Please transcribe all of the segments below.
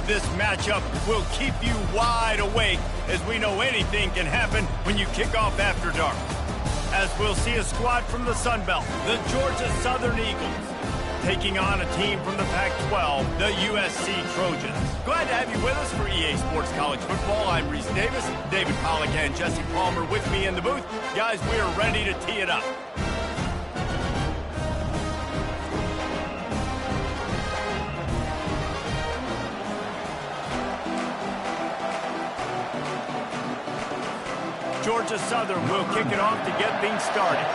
of this matchup will keep you wide awake, as we know anything can happen when you kick off after dark. As we'll see a squad from the Sun Belt, the Georgia Southern Eagles, taking on a team from the Pac-12, the USC Trojans. Glad to have you with us for EA Sports College Football. I'm Reese Davis, David Pollack and Jesse Palmer with me in the booth. Guys, we are ready to tee it up. Georgia Southern will kick it off to get things started.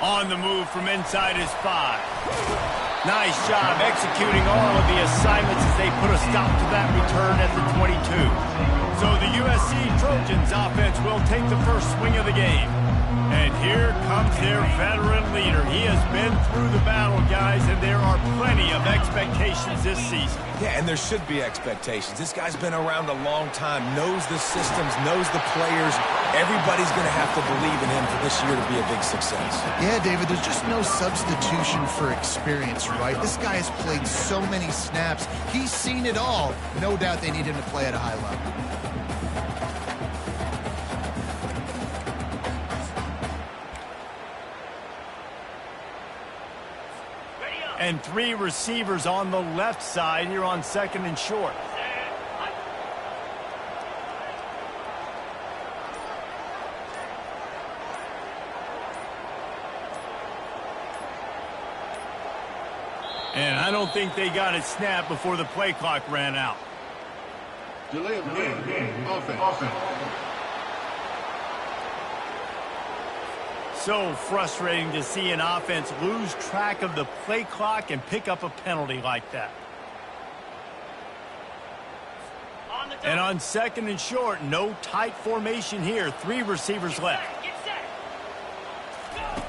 On the move from inside his 5. Nice job executing all of the assignments as they put a stop to that return at the 22. So the USC Trojans offense will take the first swing of the game. And here comes their veteran leader. He has been through the battle, guys, and there are plenty of expectations this season. Yeah, and there should be expectations. This guy's been around a long time, knows the systems, knows the players. Everybody's going to have to believe in him for this year to be a big success. Yeah, David, there's just no substitution for experience, right? This guy has played so many snaps. He's seen it all. No doubt they need him to play at a high level. And 3 receivers on the left side here on 2nd and short. And I don't think they got it snapped before the play clock ran out. Delay of game. Offense. So frustrating to see an offense lose track of the play clock and pick up a penalty like that. And on 2nd and short, no tight formation here. 3 receivers left.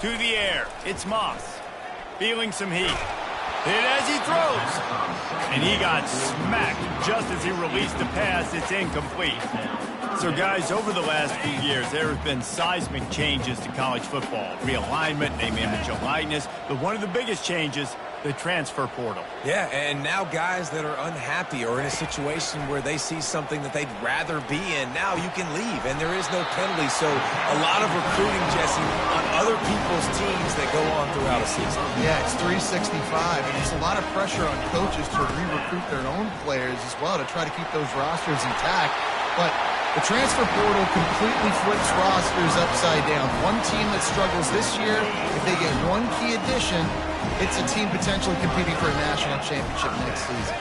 To the air, it's Moss. Feeling some heat. Hit as he throws. And he got smacked just as he released the pass. It's incomplete. So, guys, over the last few years, there have been seismic changes to college football. Realignment, name, image, and likeness. But one of the biggest changes, the transfer portal. Yeah, and now guys that are unhappy or in a situation where they see something that they'd rather be in, now you can leave, and there is no penalty. So a lot of recruiting, Jesse, on other people's teams that go on throughout a season. Yeah, it's 365, and it's a lot of pressure on coaches to re-recruit their own players as well to try to keep those rosters intact. But the transfer portal completely flips rosters upside down. One team that struggles this year, if they get one key addition, it's a team potentially competing for a national championship next season.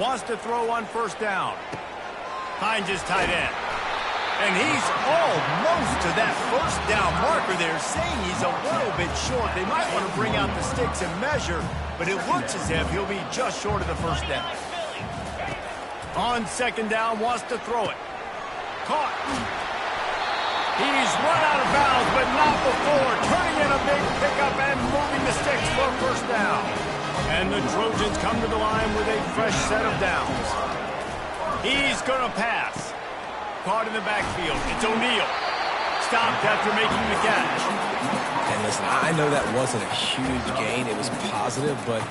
Wants to throw on 1st down. Finds his tight end. And he's almost to that 1st down marker there, saying he's a little bit short. They might want to bring out the sticks and measure, but it looks as if he'll be just short of the 1st down. On 2nd down, wants to throw it. Caught. He's run out of bounds, but not before. Turning in a big pickup and moving the sticks for 1st down. And the Trojans come to the line with a fresh set of downs. He's going to pass. Caught in the backfield. It's O'Neal. Stopped after making the catch. And listen, I know that wasn't a huge gain. It was positive, but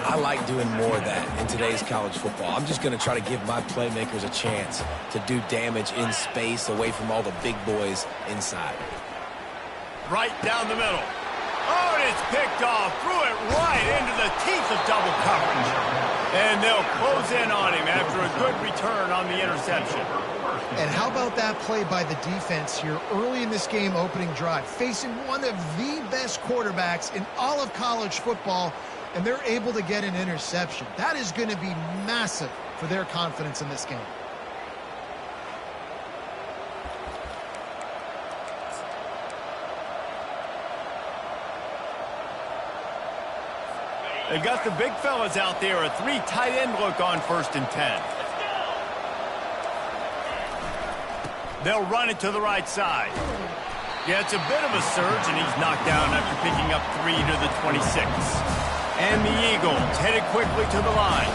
I like doing more of that in today's college football. I'm just going to try to give my playmakers a chance to do damage in space away from all the big boys inside. Right down the middle. Oh, and it's picked off. Threw it right into the teeth of double coverage. And they'll close in on him after a good return on the interception. And how about that play by the defense here early in this game opening drive, facing one of the best quarterbacks in all of college football, and they're able to get an interception. That is going to be massive for their confidence in this game. They've got the big fellas out there, a 3 tight end look on 1st and 10. They'll run it to the right side. Yeah, it's a bit of a surge, and he's knocked down after picking up 3 to the 26. And the Eagles headed quickly to the line.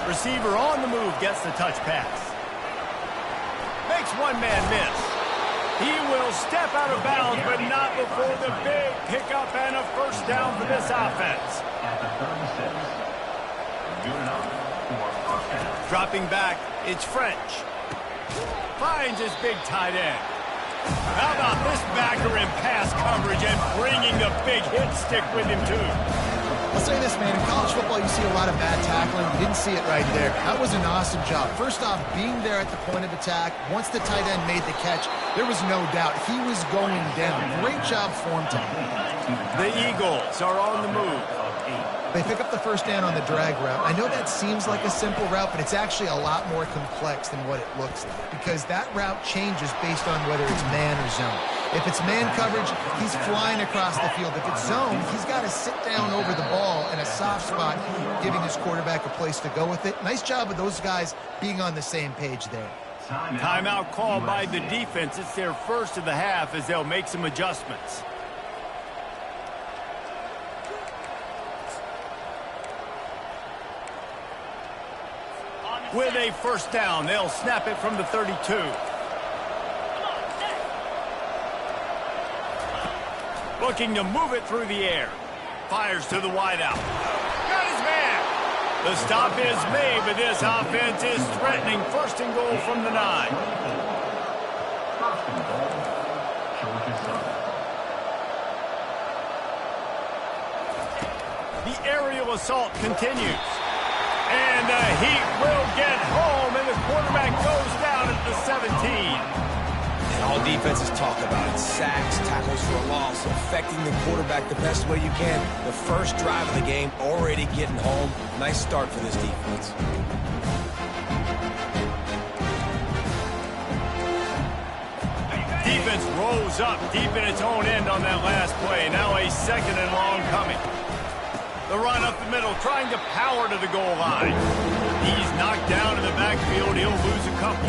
Receiver on the move gets the touch pass. Makes one man miss. He will step out of bounds, but not before the big pickup and a first down for this offense. Dropping back, it's French. Finds his big tight end. How about this backer in pass coverage and bringing the big hit stick with him, too? I'll say this, man. In college football, you see a lot of bad tackling. You didn't see it right there. That was an awesome job. First off, being there at the point of attack. Once the tight end made the catch, there was no doubt he was going down. Great job for him tonight. The Eagles are on the move. They pick up the first down on the drag route. I know that seems like a simple route, but it's actually a lot more complex than what it looks like, because that route changes based on whether it's man or zone. If it's man coverage, he's flying across the field. If it's zone, he's got to sit down over the ball in a soft spot, giving his quarterback a place to go with it. Nice job of those guys being on the same page there. Timeout called by the defense. It's their first of the half as they'll make some adjustments. With a first down, they'll snap it from the 32. Looking to move it through the air. Fires to the wideout. Got his man. The stop is made, but this offense is threatening first and goal from the 9. The aerial assault continues. And the Heat will get home, and the quarterback goes down at the 17. And all defenses talk about it. Sacks, tackles for a loss, affecting the quarterback the best way you can. The first drive of the game, already getting home. Nice start for this defense. Defense rolls up deep in its own end on that last play. Now a second and long coming. The run up the middle, trying to power to the goal line. He's knocked down in the backfield. He'll lose a couple.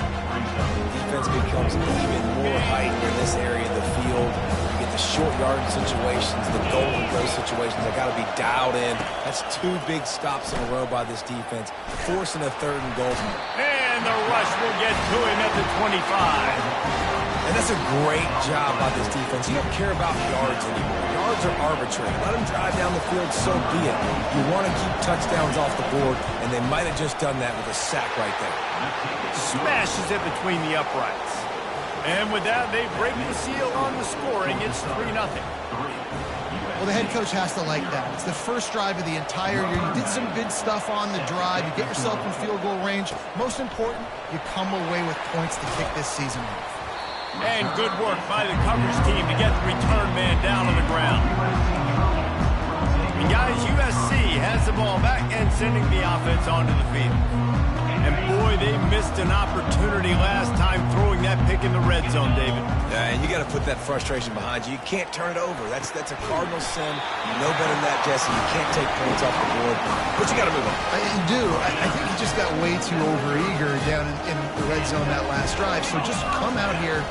Defense becomes even more height in this area of the field. You get the short yard situations, the golden goal situations. They got to be dialed in. That's 2 big stops in a row by this defense, forcing a 3rd and goal. And the rush will get to him at the 25. And that's a great job by this defense. You don't care about yards anymore. Yards are arbitrary. Let them drive down the field, so be it. You want to keep touchdowns off the board, and they might have just done that with a sack right there. Smashes it between the uprights. And with that, they break the seal on the scoring. It's 3-0. Well, the head coach has to like that. It's the first drive of the entire year. You did some good stuff on the drive. You get yourself in field goal range. Most important, you come away with points to kick this season off. And good work by the coverage team to get the return man down on the ground. And guys, USC has the ball back and sending the offense onto the field. And boy, they missed an opportunity last time throwing that pick in the red zone, David. Yeah, and you got to put that frustration behind you. You can't turn it over. That's a cardinal sin. You know better than that, Jesse. You can't take points off the board, but you got to move on. You do. I think he just got way too overeager down in the red zone that last drive. So just come out here,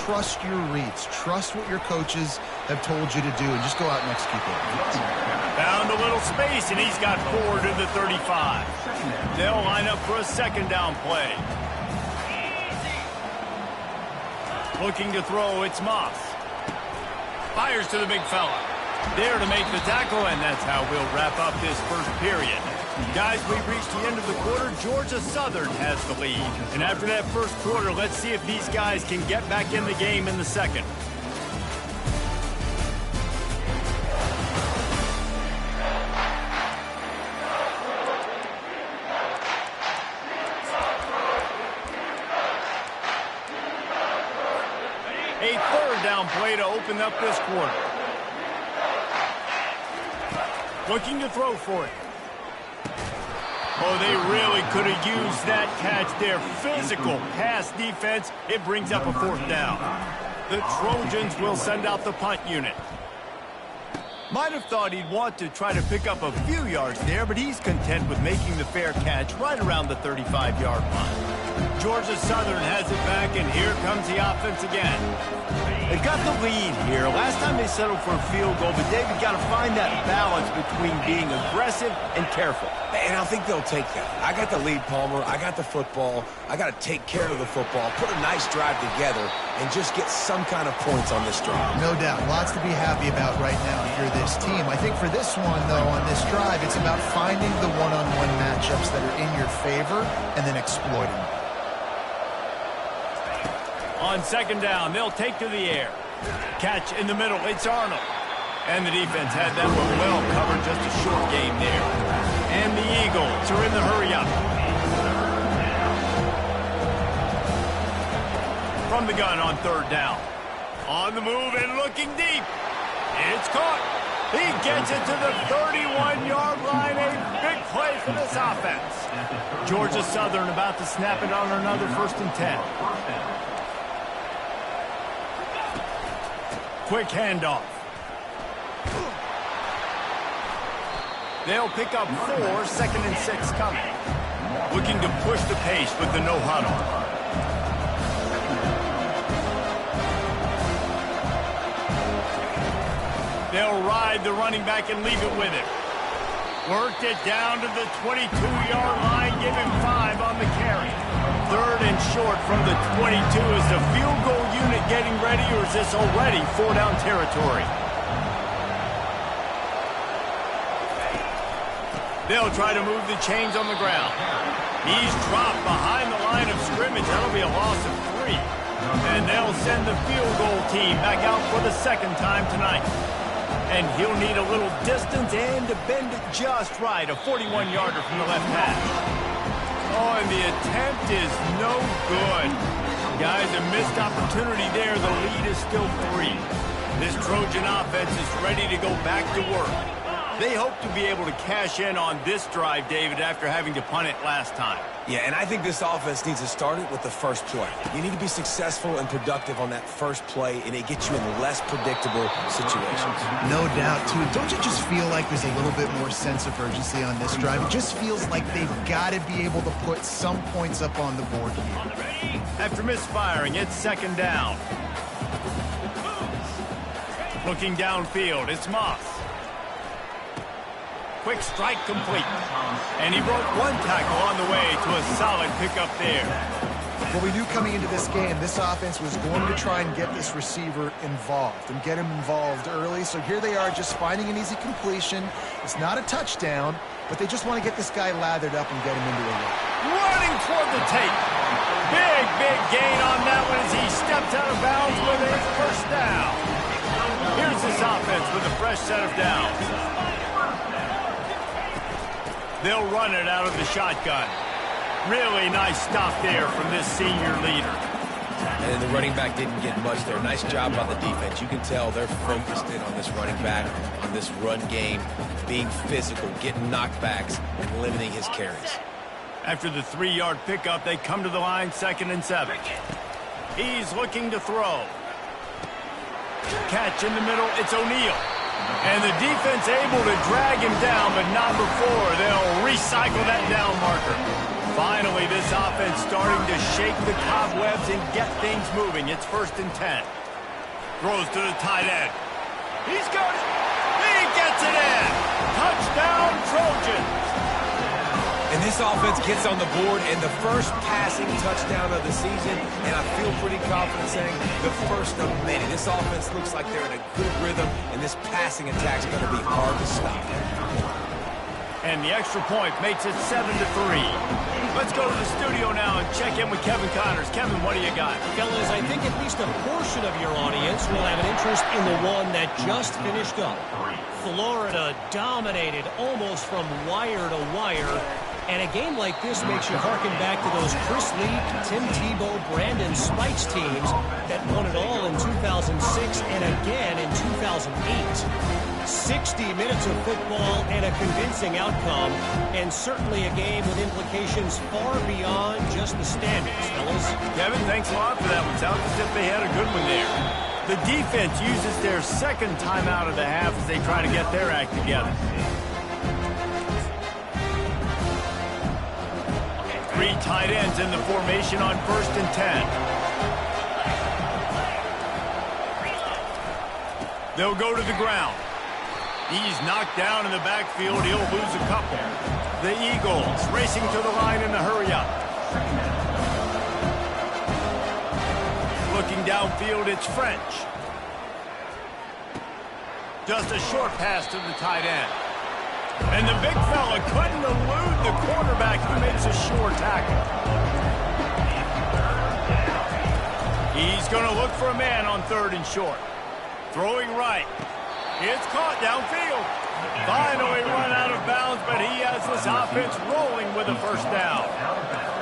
trust your reads, trust what your coaches have told you to do, and just go out and execute it. Found a little space, and he's got 4 to the 35. They'll line up for a second down play. Looking to throw, it's Moss. Fires to the big fella. There to make the tackle, and that's how we'll wrap up this first period. Guys, we've reached the end of the quarter. Georgia Southern has the lead. And after that first quarter, let's see if these guys can get back in the game in the second. A third down play to open up this quarter. Looking to throw for it. Oh, they really could have used that catch there. Physical pass defense. It brings up a 4th down. The Trojans will send out the punt unit. Might have thought he'd want to try to pick up a few yards there, but he's content with making the fair catch right around the 35-yard line. Georgia Southern has it back, and here comes the offense again. They've got the lead here. Last time they settled for a field goal, but David got to find that balance between being aggressive and careful. And I think they'll take that. I got the lead, Palmer. I got the football. I got to take care of the football, put a nice drive together, and and just get some kind of points on this drive. No doubt. Lots to be happy about right now if you're this team. I think for this one, though, on this drive, it's about finding the one-on-one matchups that are in your favor and then exploiting them. On second down, they'll take to the air. Catch in the middle. It's Arnold. And the defense had that one well covered. Just a short game there. And the Eagles are in the hurry-up. From the gun on third down. On the move and looking deep. It's caught. He gets it to the 31-yard line. A big play for this offense. Georgia Southern about to snap it on another 1st and 10. Quick handoff. They'll pick up 4, 2nd and 6 coming. Looking to push the pace with the no huddle. They'll ride the running back and leave it with it. Worked it down to the 22-yard line. Give him 5 on the carry. 3rd and short from the 22. Is the field goal unit getting ready, or is this already 4-down territory? They'll try to move the chains on the ground. He's dropped behind the line of scrimmage. That'll be a loss of 3. And they'll send the field goal team back out for the 2nd time tonight. And he'll need a little distance and to bend it just right. A 41-yarder from the left hash. Oh, and the attempt is no good. Guys, a missed opportunity there. The lead is still 3. This Trojan offense is ready to go back to work. They hope to be able to cash in on this drive, David, after having to punt it last time. Yeah, and I think this offense needs to start it with the first play. You need to be successful and productive on that first play, and it gets you in less predictable situations. No doubt, too. Don't you just feel like there's a little bit more sense of urgency on this drive? It just feels like they've got to be able to put some points up on the board here. After misfiring, it's 2nd down. Looking downfield, it's Moss. Quick strike complete. And he broke 1 tackle on the way to a solid pickup there. What we knew coming into this game, this offense was going to try and get this receiver involved and get him involved early. So here they are just finding an easy completion. It's not a touchdown, but they just want to get this guy lathered up and get him into a run. Running toward the tape. Big gain on that one as he steps out of bounds with a 1st down. Here's this offense with a fresh set of downs. They'll run it out of the shotgun. Really nice stop there from this senior leader. And the running back didn't get much there. Nice job by the defense. You can tell they're focused in on this running back, on this run game, being physical, getting knockbacks, and limiting his carries. After the 3-yard pickup, they come to the line, 2nd and 7. He's looking to throw. Catch in the middle, it's O'Neal. And the defense able to drag him down, but not before. They'll recycle that down marker. Finally, this offense starting to shake the cobwebs and get things moving. It's 1st and 10. Throws to the tight end. He's got it. He gets it in. Touchdown, Trojans. And this offense gets on the board and the first passing touchdown of the season, and I feel pretty confident saying the first of many. This offense looks like they're in a good rhythm, and this passing attack's going to be hard to stop. And the extra point makes it 7-3. Let's go to the studio now and check in with Kevin Connors. Kevin, what do you got? Fellas, I think at least a portion of your audience will have an interest in the one that just finished up. Florida dominated almost from wire to wire. And a game like this makes you harken back to those Chris Leak, Tim Tebow, Brandon Spikes teams that won it all in 2006 and again in 2008. 60 minutes of football and a convincing outcome, and certainly a game with implications far beyond just the standings, fellas. Kevin, thanks a lot for that one. Sounds as if they had a good one there. The defense uses their 2nd time out of the half as they try to get their act together. 3 tight ends in the formation on 1st and 10. They'll go to the ground. He's knocked down in the backfield. He'll lose a couple. The Eagles racing to the line in the hurry-up. Looking downfield, it's French. Just a short pass to the tight end. And the big fella couldn't elude the quarterback who makes a sure tackle. He's going to look for a man on 3rd and short. Throwing right. It's caught downfield. Finally run out of bounds, but he has this offense rolling with a first down.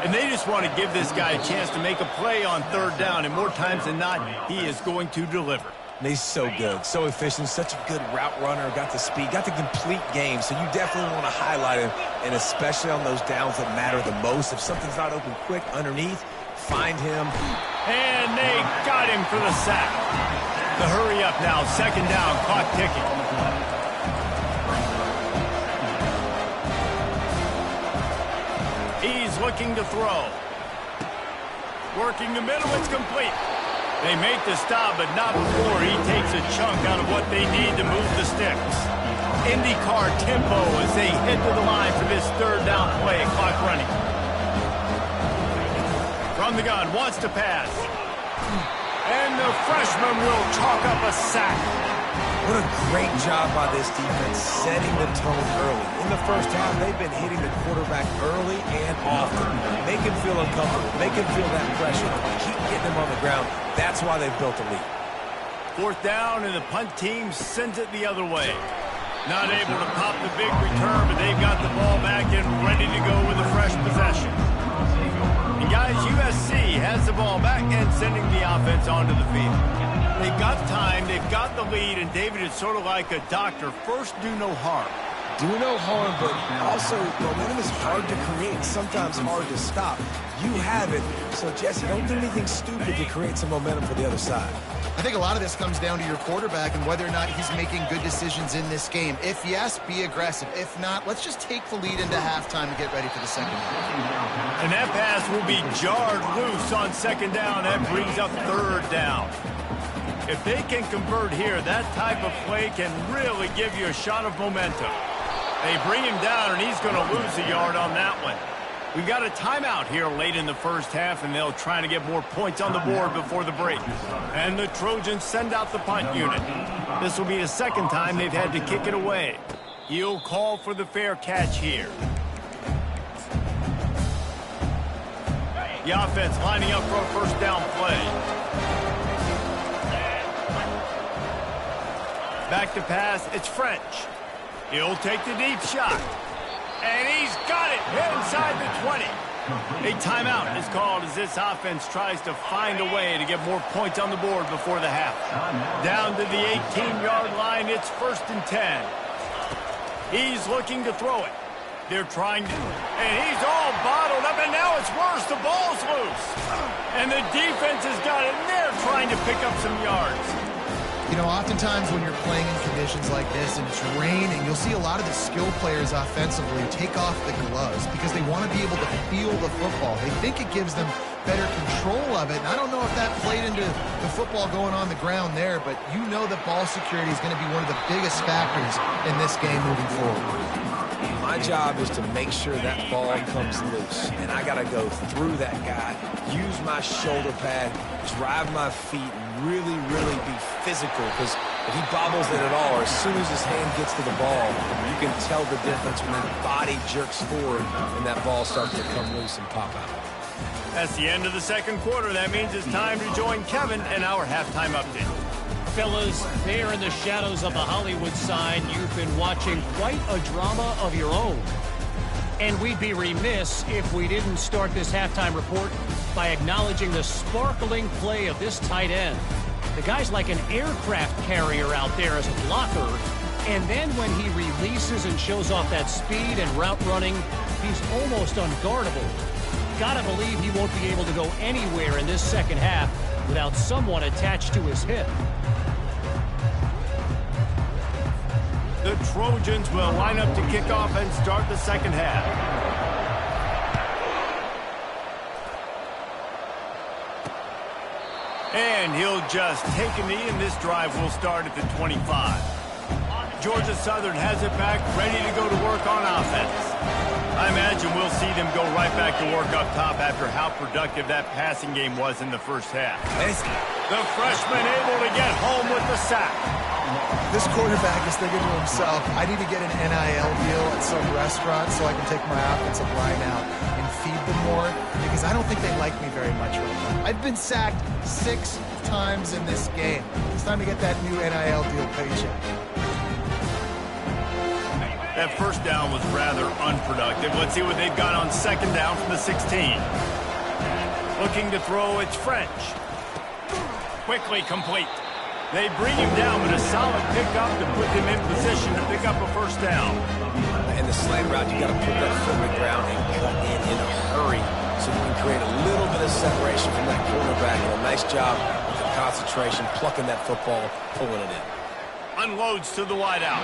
And they just want to give this guy a chance to make a play on 3rd down, and more times than not, he is going to deliver. And he's so good, so efficient, such a good route runner, got the speed, got the complete game, so you definitely want to highlight him, and especially on those downs that matter the most. If something's not open quick underneath, find him. And they got him for the sack. The hurry up now, 2nd down, clock ticking. He's looking to throw. Working the middle, it's complete. They make the stop, but not before he takes a chunk out of what they need to move the sticks. IndyCar tempo as they head to the line for this 3rd down play, clock running. From the gun, wants to pass. And the freshman will chalk up a sack. What a great job by this defense setting the tone early. In the first half, they've been hitting the quarterback early and often. Make him feel uncomfortable. Make him feel that pressure. Keep getting him on the ground. That's why they've built a lead. 4th down, and the punt team sends it the other way. Not able to pop the big return, but they've got the ball back and ready to go with a fresh possession. And guys, USC has the ball back and sending the offense onto the field. They've got time, they've got the lead, and David is sort of like a doctor. First, do no harm. Do no harm, but also momentum is hard to create, sometimes hard to stop. You have it, so Jesse, don't do anything stupid to create some momentum for the other side. I think a lot of this comes down to your quarterback and whether or not he's making good decisions in this game. If yes, be aggressive. If not, let's just take the lead into halftime and get ready for the second half. And that pass will be jarred loose on 2nd down. That brings up 3rd down. If they can convert here, that type of play can really give you a shot of momentum. They bring him down, and he's going to lose a yard on that one. We've got a timeout here late in the first half, and they'll try to get more points on the board before the break. And the Trojans send out the punt unit. This will be the 2nd time they've had to kick it away. He'll call for the fair catch here. The offense lining up for a first down play. Back to pass, it's French. He'll take the deep shot. And he's got it inside the 20. A timeout is called as this offense tries to find a way to get more points on the board before the half. Down to the 18-yard line, it's 1st and 10. He's looking to throw it. They're trying to, and he's all bottled up, and now it's worse. The ball's loose. And the defense has got it, and they're trying to pick up some yards. You know, oftentimes when you're playing in conditions like this and it's raining, you'll see a lot of the skill players offensively take off the gloves because they want to be able to feel the football. They think it gives them better control of it. And I don't know if that played into the football going on the ground there, but you know that ball security is going to be one of the biggest factors in this game moving forward. My job is to make sure that ball comes loose, and I got to go through that guy, use my shoulder pad, drive my feet, and really, really be physical, because if he bobbles it at all, or as soon as his hand gets to the ball, you can tell the difference when his body jerks forward and that ball starts to come loose and pop out. That's the end of the 2nd quarter. That means it's time to join Kevin in our halftime update. Fellas, there in the shadows of the Hollywood sign, you've been watching quite a drama of your own. And we'd be remiss if we didn't start this halftime report by acknowledging the sparkling play of this tight end. The guy's like an aircraft carrier out there as a blocker, and then when he releases and shows off that speed and route running, he's almost unguardable. Gotta believe he won't be able to go anywhere in this second half without someone attached to his hip. The Trojans will line up to kick off and start the second half. And he'll just take a knee, and this drive will start at the 25. Georgia Southern has it back, ready to go to work on offense. I imagine we'll see them go right back to work up top after how productive that passing game was in the first half. The freshman able to get home with the sack. This quarterback is thinking to himself, I need to get an NIL deal at some restaurant so I can take my offensive line out and feed them more, because I don't think they like me very much right now. I've been sacked 6 times in this game. It's time to get that new NIL deal paycheck. That first down was rather unproductive. Let's see what they've got on second down from the 16. Looking to throw, it's French. Quickly complete. They bring him down with a solid pickup to put them in position to pick up a first down. And the slant route, you got to put that foot in the ground and cut in a hurry so you can create a little bit of separation from that quarterback. And a nice job with the concentration, plucking that football, pulling it in. Unloads to the wideout.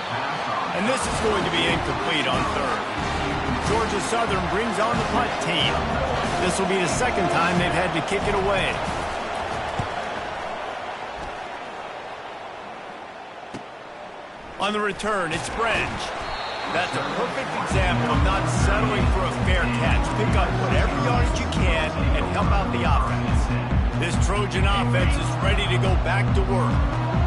And this is going to be incomplete on third. Georgia Southern brings on the punt team. This will be the second time they've had to kick it away. On the return, it's French. That's a perfect example of not settling for a fair catch. Pick up whatever yardage you can and help out the offense. This Trojan offense is ready to go back to work.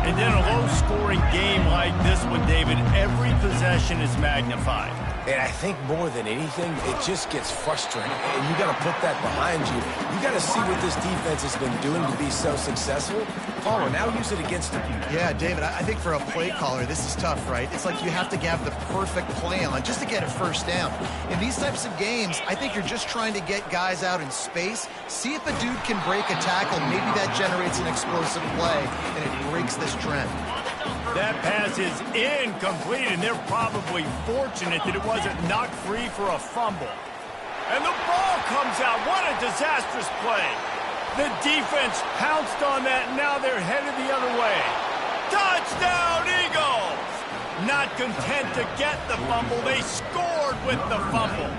And in a low-scoring game like this one, David, every possession is magnified. And I think more than anything, it just gets frustrating. And you got to put that behind you. You got to see what this defense has been doing to be so successful. Palmer, now use it against them. Yeah, David, I think for a play caller, this is tough, right? It's like you have to have the perfect play on just to get a first down. In these types of games, I think you're just trying to get guys out in space, see if a dude can break a tackle. Maybe that generates an explosive play, and it breaks this trend. That pass is incomplete, and they're probably fortunate that it wasn't knocked free for a fumble. And the ball comes out. What a disastrous play. The defense pounced on that, and now they're headed the other way. Touchdown, Eagles! Not content to get the fumble, they scored with the fumble.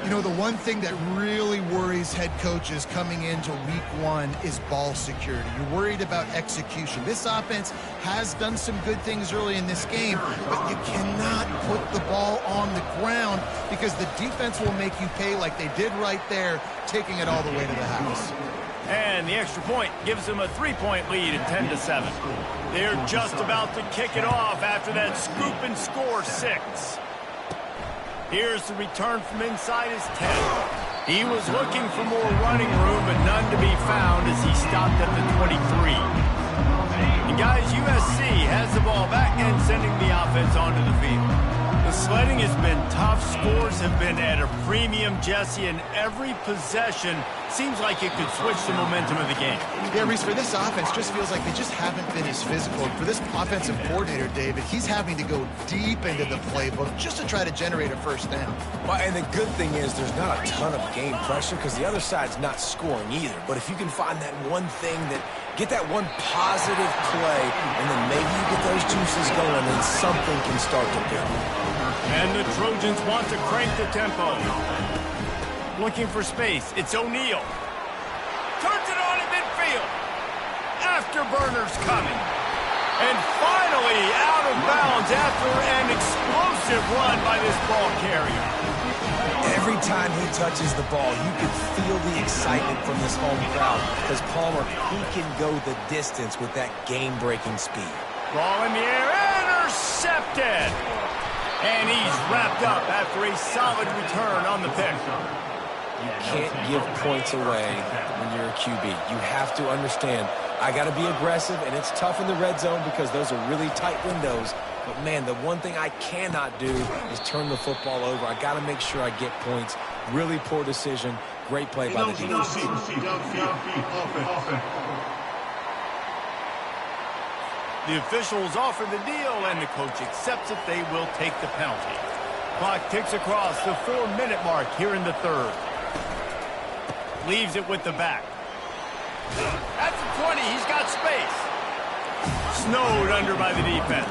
You know, the one thing that really worries head coaches coming into week 1 is ball security. You're worried about execution. This offense has done some good things early in this game, but you cannot put the ball on the ground because the defense will make you pay like they did right there, taking it all the way to the house. And the extra point gives them a 3-point lead at 10-7. They're just about to kick it off after that scoop and score 6. Here's the return from inside his 10. He was looking for more running room, but none to be found as he stopped at the 23. And guys, USC has the ball back and sending the offense onto the field. The sledding has been tough. Scores have been at a premium, Jesse, and every possession seems like it could switch the momentum of the game. Yeah, Reese, for this offense, just feels like they just haven't been as physical. For this offensive coordinator, David, he's having to go deep into the playbook just to try to generate a first down. Well, and the good thing is there's not a ton of game pressure because the other side's not scoring either. But if you can find that one thing that get that one positive play, and then maybe you get those juices going, and then something can start to build. And the Trojans want to crank the tempo. Looking for space. It's O'Neal. Turns it on in midfield. Afterburner's coming. And finally out of bounds after an explosive run by this ball carrier. Every time he touches the ball, you can feel the excitement from this home crowd because Palmer, he can go the distance with that game-breaking speed. Ball in the air, intercepted. And he's wrapped up after a solid return on the pick. You can't give points away when you're a QB. You have to understand, I got to be aggressive, and it's tough in the red zone because those are really tight windows. But, man, the one thing I cannot do is turn the football over. I got to make sure I get points. Really poor decision. Great play by the defense. The officials offer the deal, and the coach accepts it. They will take the penalty. Clock ticks across the 4-minute mark here in the third. Leaves it with the back. At the 20, he's got space. Snowed under by the defense.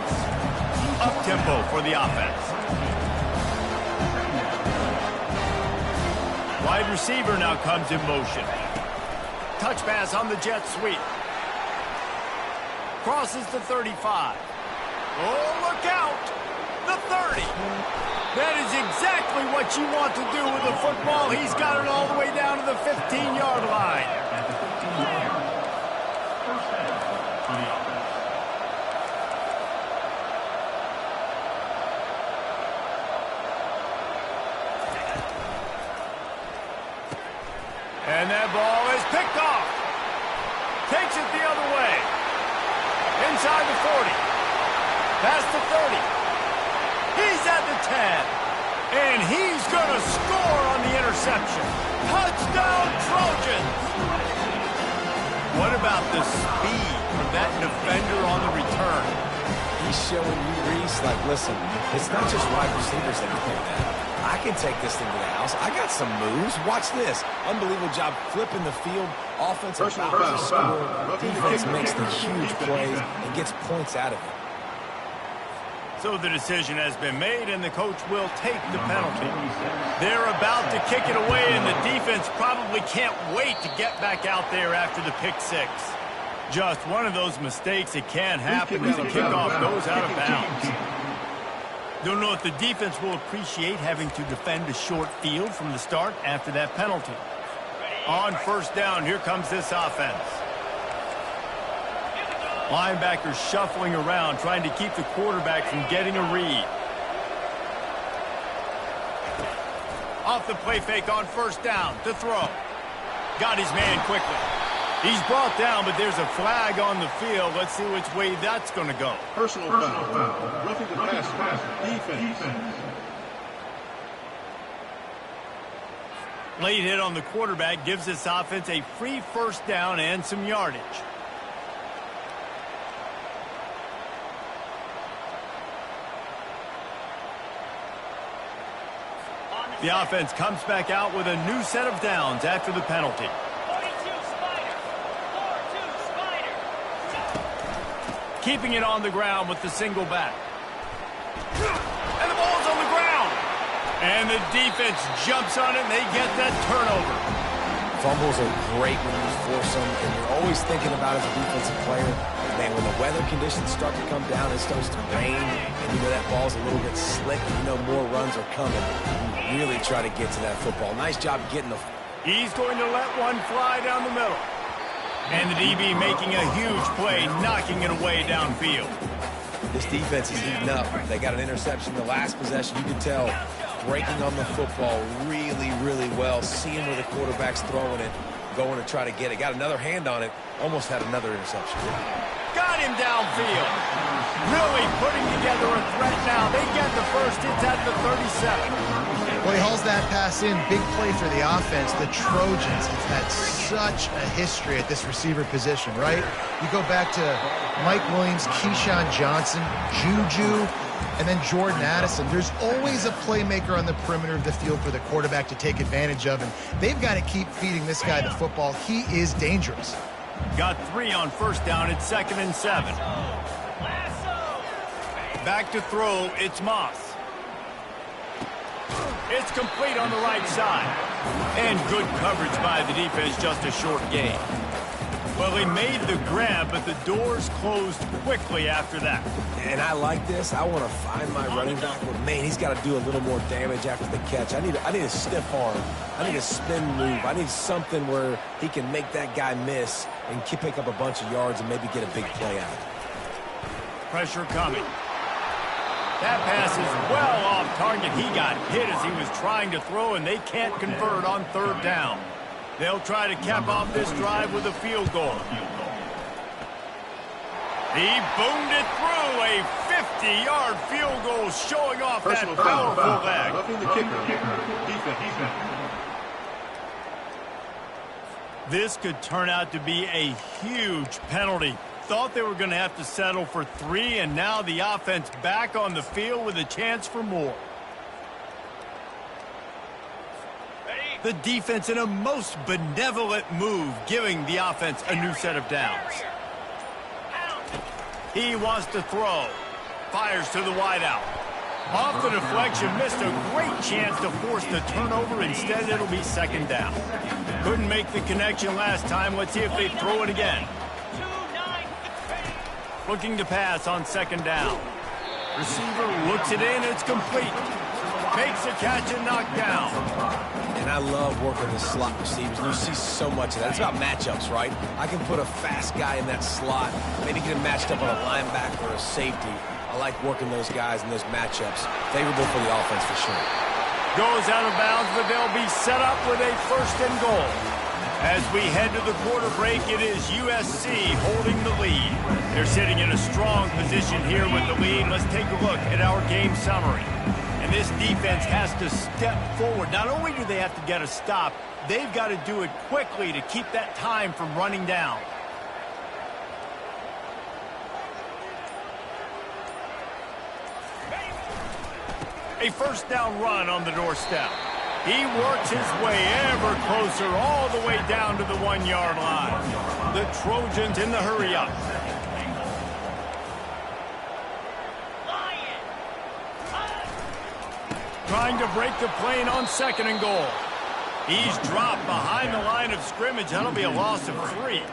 Up-tempo for the offense. Wide receiver now comes in motion. Touch pass on the jet sweep. Crosses the 35. Oh, look out! The 30. That is exactly what you want to do with the football. He's got it all the way down to the 15-yard line. And that ball is picked off. Takes it the other way. Inside the 40. Past the 30. He's at the 10. And he's going to score on the interception. Touchdown, Trojans! What about the speed from that defender on the return? He's showing you, Reese, like, listen, it's not just wide receivers that can that. I can take this thing to the house. I got some moves. Watch this. Unbelievable job flipping the field. Offensive foul to score. Defense makes the huge plays and gets points out of it. So the decision has been made, and the coach will take the penalty. They're about to kick it away, and the defense probably can't wait to get back out there after the pick six. Just one of those mistakes that can happen as the kickoff goes out of bounds. Don't know if the defense will appreciate having to defend a short field from the start after that penalty. On first down, here comes this offense. Linebackers shuffling around, trying to keep the quarterback from getting a read. Off the play fake on first down to throw. Got his man quickly. He's brought down, but there's a flag on the field. Let's see which way that's going to go. Personal foul. Roughing the passer. Defense. Late hit on the quarterback gives this offense a free first down and some yardage. The offense comes back out with a new set of downs after the penalty. Keeping it on the ground with the single back. And the ball's on the ground. And the defense jumps on it, and they get that turnover. Fumbles are great when you force them, and you're always thinking about as a defensive player, man, when the weather conditions start to come down, it starts to rain, and you know that ball's a little bit slick, and you know more runs are coming. You really try to get to that football. Nice job getting the... He's going to let one fly down the middle. And the DB making a huge play, knocking it away downfield. This defense is heating up. They got an interception the last possession. You can tell breaking on the football really, really well. Seeing where the quarterback's throwing it, going to try to get it. Got another hand on it. Almost had another interception. Got him downfield. Really putting together a threat now. They get the first. It's at the 37. Well, he hauls that pass in. Big play for the offense. The Trojans have had such a history at this receiver position, right? You go back to Mike Williams, Keyshawn Johnson, Juju, and then Jordan Addison. There's always a playmaker on the perimeter of the field for the quarterback to take advantage of, and they've got to keep feeding this guy the football. He is dangerous. Got 3 on first down. It's 2nd and 7. Back to throw. It's Moss. It's complete on the right side. And good coverage by the defense, just a short gain. Well, he made the grab, but the doors closed quickly after that. And I like this. I want to find my running back, but man, he's got to do a little more damage after the catch. I need a stiff arm. I need a spin move. I need something where he can make that guy miss and pick up a bunch of yards and maybe get a big play out. Pressure coming. That pass is well off target. He got hit as he was trying to throw, and they can't convert on third down. They'll try to cap off this drive with a field goal. He boomed it through, a 50-yard field goal showing off that powerful leg. Roughing the kicker. Defense. This could turn out to be a huge penalty. Thought they were going to have to settle for 3, and now the offense back on the field with a chance for more. The defense in a most benevolent move, giving the offense a new set of downs. He wants to throw. Fires to the wideout. Off the deflection, missed a great chance to force the turnover. Instead, it'll be 2nd down. Couldn't make the connection last time. Let's see if they throw it again. Looking to pass on 2nd down. Receiver looks it in. It's complete. Makes a catch and knocked down. And I love working the slot receivers. You see so much of that. It's about matchups, right? I can put a fast guy in that slot, maybe get him matched up on a linebacker or a safety. I like working those guys in those matchups. Favorable for the offense for sure. Goes out of bounds, but they'll be set up with a 1st and goal. As we head to the quarter break, it is USC holding the lead. They're sitting in a strong position here with the lead. Let's take a look at our game summary. And this defense has to step forward. Not only do they have to get a stop, they've got to do it quickly to keep that time from running down. A 1st down run on the doorstep. He works his way ever closer all the way down to the 1-yard line. The Trojans in the hurry-up. Trying to break the plane on 2nd and goal. He's dropped behind the line of scrimmage. That'll be a loss of 3.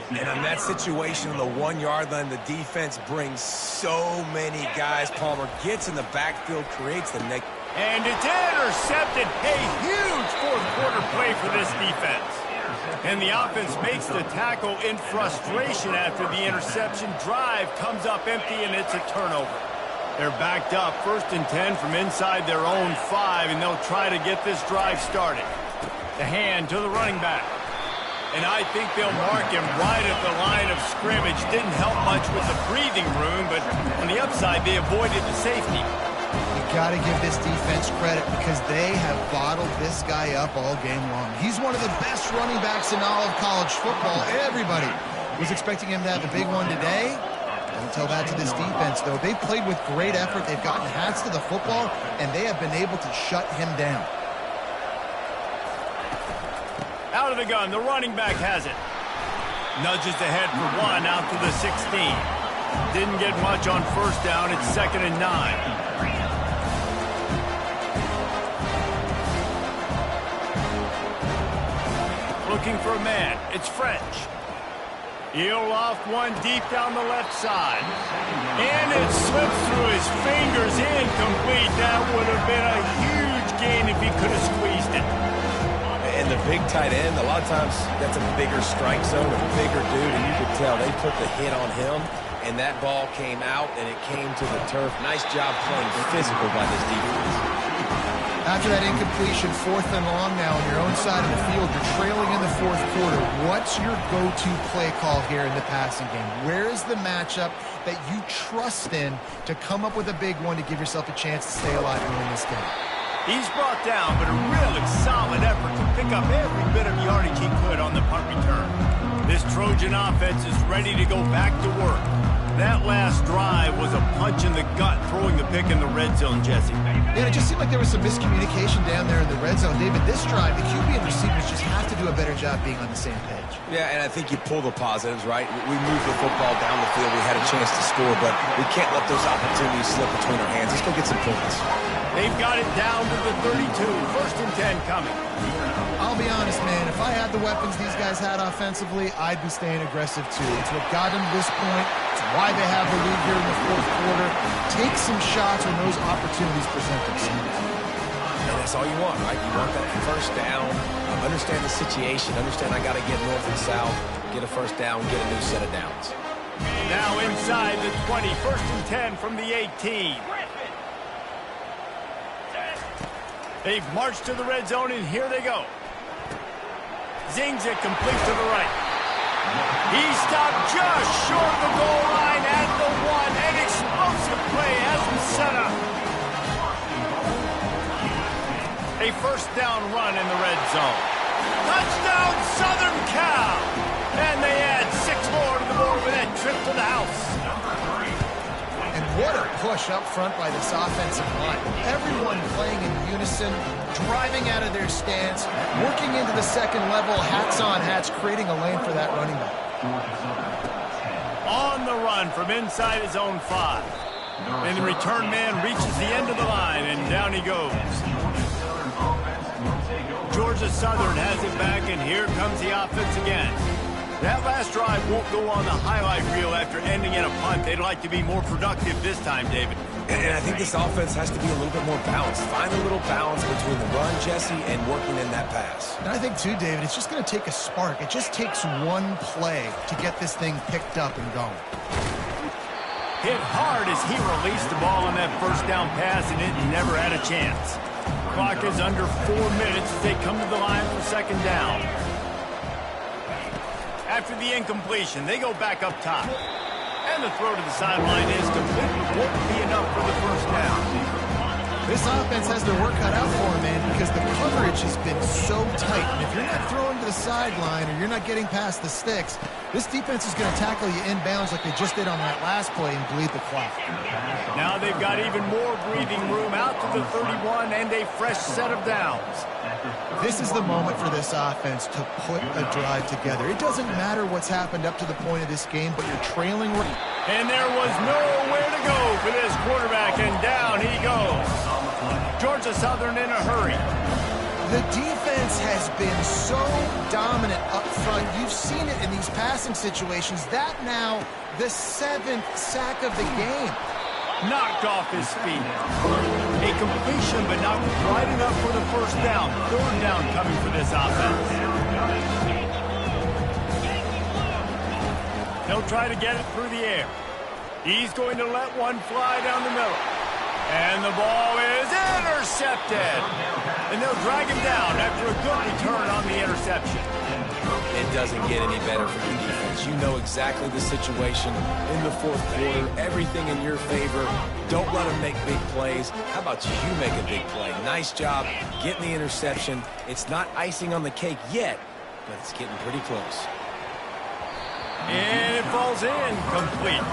And in that situation on the 1-yard line, the defense brings so many guys. Palmer gets in the backfield, creates the neck. And it's intercepted. A huge 4th quarter play for this defense. And the offense makes the tackle in frustration after the interception. Drive comes up empty, and it's a turnover. They're backed up 1st and 10 from inside their own 5, and they'll try to get this drive started. The hand to the running back. And I think they'll mark him right at the line of scrimmage. Didn't help much with the breathing room, but on the upside, they avoided the safety. You got to give this defense credit because they have bottled this guy up all game long. He's one of the best running backs in all of college football. Everybody was expecting him to have a big one today. Don't tell that to this defense, though. They've played with great effort. They've gotten hats to the football, and they have been able to shut him down. Out of the gun, the running back has it. Nudges ahead for 1 out to the 16. Didn't get much on 1st down. It's 2nd and 9. Looking for a man. It's French. He'll loft one deep down the left side. And it slips through his fingers. Incomplete. That would have been a huge gain if he could have squeezed it. And the big tight end, a lot of times that's a bigger strike zone, a bigger dude, and you could tell they put the hit on him, and that ball came out, and it came to the turf. Nice job playing physical by this defense. After that incompletion, 4th and long now on your own side of the field, you're trailing in the 4th quarter. What's your go-to play call here in the passing game? Where is the matchup that you trust in to come up with a big one to give yourself a chance to stay alive and win this game? He's brought down, but a really solid effort to pick up every bit of yardage he could on the punt return. This Trojan offense is ready to go back to work. That last drive was a punch in the gut, throwing the pick in the red zone, Jesse. Yeah, it just seemed like there was some miscommunication down there in the red zone. David, this drive, the QB and receivers just have to do a better job being on the same page. Yeah, and I think you pull the positives, right? We moved the football down the field. We had a chance to score, but we can't let those opportunities slip between our hands. Let's go get some points. They've got it down to the 32. 1st and 10 coming. I'll be honest, man. If I had the weapons these guys had offensively, I'd be staying aggressive too. It's what got them to this point. It's why they have the lead here in the 4th quarter. Take some shots when those opportunities present themselves. And that's all you want, right? You want that 1st down. Understand the situation. Understand I got to get north and south, get a 1st down, get a new set of downs. Now inside the 20. 1st and 10 from the 18. They've marched to the red zone, and here they go. Zings it complete to the right. He stopped just short of the goal line at the 1. An explosive play has him set up. A 1st down run in the red zone. Touchdown, Southern Cal! And they add 6 more to the board with that trip to the house. And what a push up front by this offensive line. Everyone playing in unison, driving out of their stance, working into the 2nd level, hats on hats, creating a lane for that running back. On the run from inside his own 5. And the return man reaches the end of the line, and down he goes. Georgia Southern has it back, and here comes the offense again. That last drive won't go on the highlight reel after ending in a punt. They'd like to be more productive this time, David. And I think this offense has to be a little bit more balanced. Find a little balance between the run, Jesse, and working in that pass. And I think, too, David, it's just going to take a spark. It just takes one play to get this thing picked up and going. Hit hard as he released the ball on that first down pass, and it never had a chance. Clock is under 4 minutes as they come to the line for second down. After the incompletion, they go back up top. And the throw to the sideline is complete. Won't be enough for the first down. This offense has their work cut out for them, man, because the coverage has been so tight. And if you're not throwing to the sideline or you're not getting past the sticks, this defense is going to tackle you inbounds like they just did on that last play and bleed the clock. Now they've got even more breathing room out to the 31 and a fresh set of downs. This is the moment for this offense to put a drive together. It doesn't matter what's happened up to the point of this game, but you're trailing. And there was nowhere to go for this quarterback, and down he goes. Georgia Southern in a hurry. The defense has been so dominant up front. You've seen it in these passing situations. That now the 7th sack of the game. Knocked off his feet. A completion, but not quite enough for the first down. Third down coming for this offense. He'll try to get it through the air. He's going to let one fly down the middle. And the ball is intercepted. And they'll drag him down after a good return on the interception. It doesn't get any better for the defense. You know exactly the situation in the fourth quarter. Everything in your favor. Don't let them make big plays. How about you make a big play? Nice job getting the interception. It's not icing on the cake yet, but it's getting pretty close. And it falls in complete.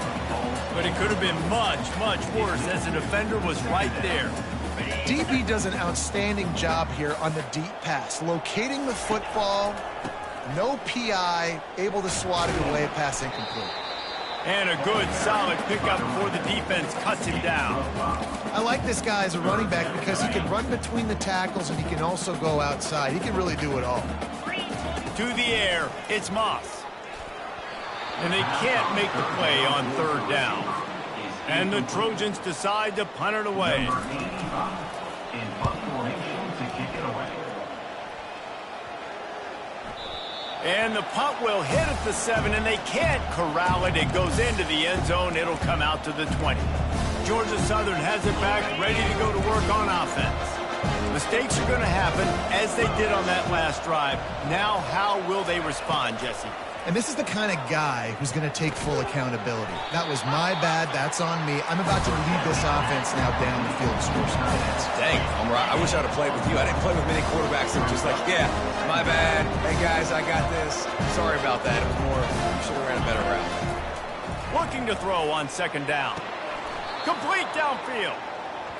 But it could have been much, much worse as the defender was right there. DB does an outstanding job here on the deep pass. Locating the football, no PI, able to swat it away, pass incomplete. And a good, solid pickup before the defense cuts him down. I like this guy as a running back because he can run between the tackles and he can also go outside. He can really do it all. To the air, it's Moss. And they can't make the play on third down. And the Trojans decide to punt it away. And the punt will hit at the 7, and they can't corral it. It goes into the end zone. It'll come out to the 20. Georgia Southern has it back, ready to go to work on offense. Mistakes are going to happen, as they did on that last drive. Now, how will they respond, Jesse? And this is the kind of guy who's going to take full accountability. That was my bad. That's on me. I'm about to lead this offense now down the field and score some points. Dang, Homer, I wish I'd have played with you. I didn't play with many quarterbacks that were just like, yeah, my bad. Hey, guys, I got this. Sorry about that. It was more, you should have ran a better route. Looking to throw on second down. Complete downfield.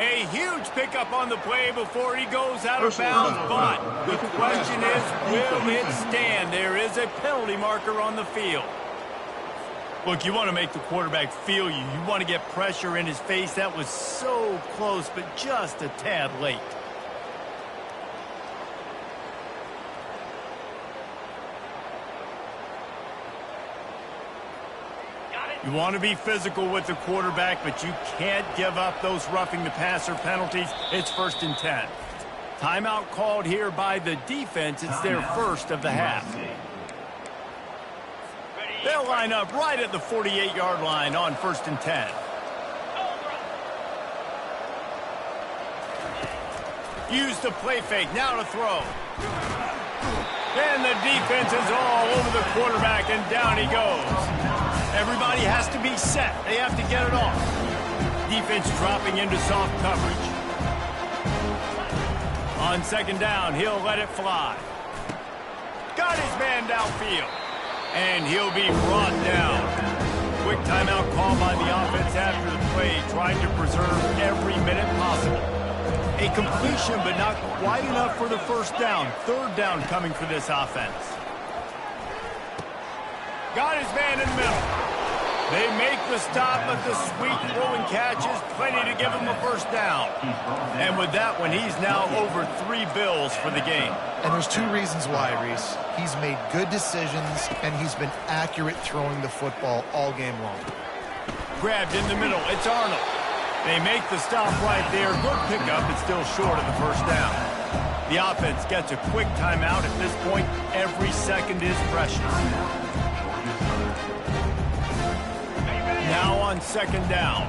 A huge pickup on the play before he goes out of bounds, but the question is, will it stand? There is a penalty marker on the field. Look, you want to make the quarterback feel you. You want to get pressure in his face. That was so close, but just a tad late. You want to be physical with the quarterback, but you can't give up those roughing the passer penalties. It's 1st and 10. Timeout called here by the defense. It's their first of the half. They'll line up right at the 48-yard line on 1st and 10. Use the play fake. Now to throw. And the defense is all over the quarterback, and down he goes. Everybody has to be set. They have to get it off. Defense dropping into soft coverage. On second down, he'll let it fly. Got his man downfield. And he'll be brought down. Quick timeout call by the offense after the play, trying to preserve every minute possible. A completion, but not quite enough for the first down. Third down coming for this offense. Got his man in the middle. They make the stop, but the sweet throw and catch is plenty to give him a first down. And with that one, he's now over 3 bills for the game. And there's 2 reasons why, Reese. He's made good decisions, and he's been accurate throwing the football all game long. Grabbed in the middle. It's Arnold. They make the stop right there. Good pickup. It's still short of the first down. The offense gets a quick timeout. At this point, every second is precious. Now on second down.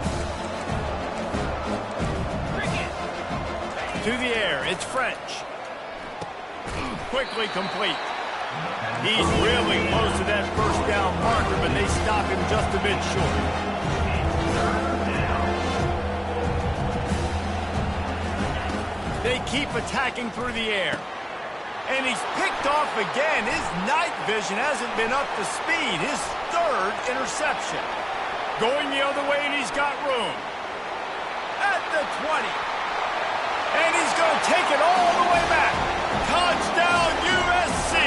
To the air, it's French. Quickly complete. He's really close to that first down marker, but they stop him just a bit short. They keep attacking through the air. And he's picked off again. His night vision hasn't been up to speed. His third interception. Going the other way, and he's got room. At the 20. And he's going to take it all the way back. Touchdown, USC.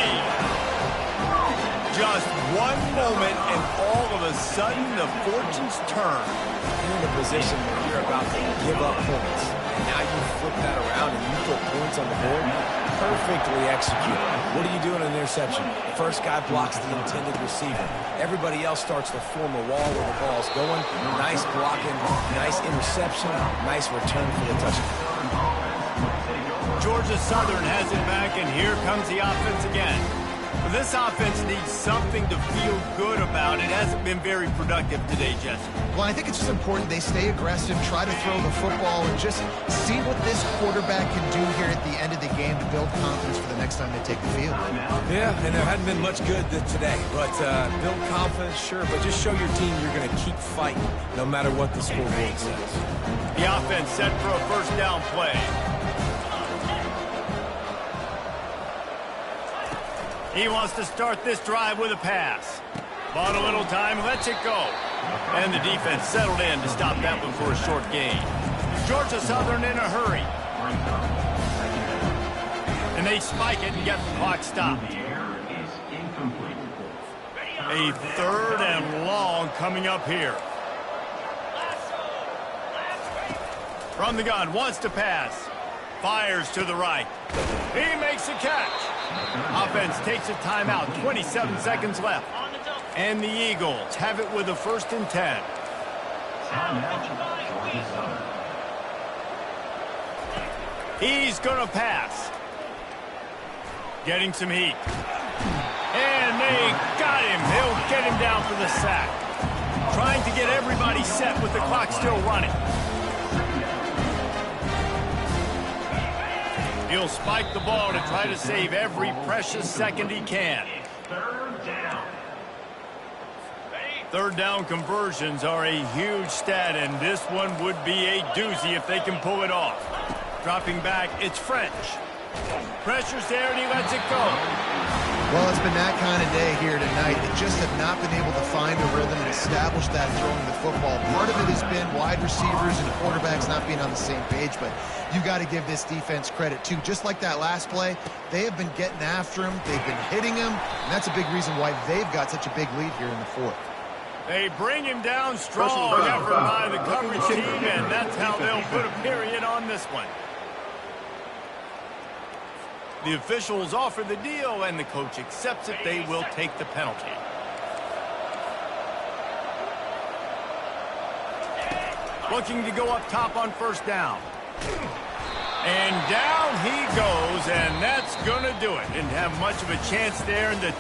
Just one moment, and all of a sudden, the fortunes turn. You're in a position where you're about to give up points. And now you flip that around and you put points on the board. Perfectly executed. What do you do in an interception? The first guy blocks the intended receiver. Everybody else starts to form a wall where the ball's going. Nice blocking, nice interception, nice return for the touchdown. Georgia Southern has it back, and here comes the offense again. This offense needs something to feel good about. It hasn't been very productive today, Jesse. Well, I think it's just important they stay aggressive, try to throw the football, and just see what this quarterback can do here at the end of the game to build confidence for the next time they take the field. Yeah, and there hadn't been much good today. But build confidence, sure, but just show your team you're going to keep fighting no matter what the scoreboard says. The offense set for a first down play. He wants to start this drive with a pass. Bought a little time, lets it go. And the defense settled in to stop that one for a short gain. Georgia Southern in a hurry. And they spike it and get the clock stopped. A third and long coming up here. From the gun, wants to pass. Fires to the right. He makes a catch. Offense takes a timeout. 27 seconds left. And the Eagles have it with a 1st and 10. He's going to pass. Getting some heat. And they got him. They'll get him down for the sack. Trying to get everybody set with the clock still running. He'll spike the ball to try to save every precious second he can. Third down conversions are a huge stat, and this one would be a doozy if they can pull it off. Dropping back, it's French. Pressure's there, and he lets it go. Well, it's been that kind of day here tonight. They just have not been able to find a rhythm and establish that throwing the football. Part of it has been wide receivers and quarterbacks not being on the same page, but you got to give this defense credit, too. Just like that last play, they have been getting after him. They've been hitting him, and that's a big reason why they've got such a big lead here in the fourth. They bring him down strong. Effort by the coverage team, and that's how they'll put a period on this one. The officials offer the deal, and the coach accepts it. They will take the penalty. Looking to go up top on first down. And down he goes, and that's going to do it. Didn't have much of a chance there, and the